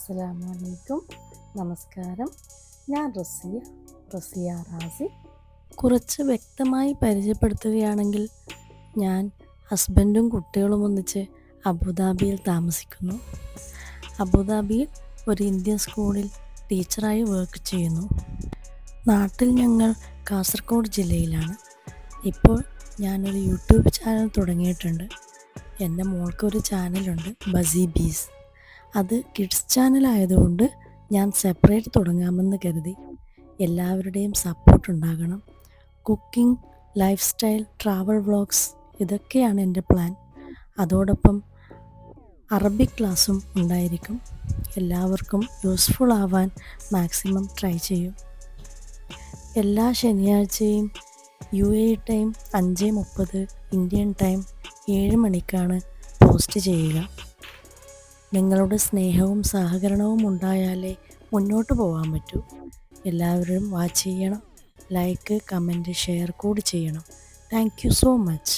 അസ്സലാമലൈക്കും. നമസ്കാരം. ഞാൻ റസിയ റാസി. കുറച്ച് വ്യക്തമായി പരിചയപ്പെടുത്തുകയാണെങ്കിൽ, ഞാൻ ഹസ്ബൻഡും കുട്ടികളും ഒന്നിച്ച് അബുദാബിയിൽ താമസിക്കുന്നു. അബുദാബിയിൽ ഒരു ഇന്ത്യൻ സ്കൂളിൽ ടീച്ചറായി വർക്ക് ചെയ്യുന്നു. നാട്ടിൽ ഞങ്ങൾ കാസർഗോഡ് ജില്ലയിലാണ്. ഇപ്പോൾ ഞാനൊരു യൂട്യൂബ് ചാനൽ തുടങ്ങിയിട്ടുണ്ട്. എൻ്റെ മോൾക്കൊരു ചാനലുണ്ട്, ബസി ബീസ്. അത് കിഡ്സ് ചാനലായതുകൊണ്ട് ഞാൻ സെപ്പറേറ്റ് തുടങ്ങാമെന്ന് കരുതി. എല്ലാവരുടെയും സപ്പോർട്ട് ഉണ്ടാകണം. Cooking, life style, travel vlogs ഇതൊക്കെയാണ് എൻ്റെ പ്ലാൻ. അതോടൊപ്പം അറബിക് ക്ലാസ്സും ഉണ്ടായിരിക്കും. എല്ലാവർക്കും യൂസ്ഫുൾ ആവാൻ മാക്സിമം ട്രൈ ചെയ്യും. എല്ലാ ശനിയാഴ്ചയും UAE ടൈം 5:30, ഇന്ത്യൻ ടൈം 7 മണിക്കാണ് പോസ്റ്റ് ചെയ്യുക. നിങ്ങളുടെ സ്നേഹവും സഹകരണവും ഉണ്ടായാലേ മുന്നോട്ട് പോകാൻ പറ്റൂ. എല്ലാവരും വാച്ച് ചെയ്യണം. ലൈക്ക്, കമൻറ്റ്, ഷെയർ കൂടി ചെയ്യണം. Thank you so much.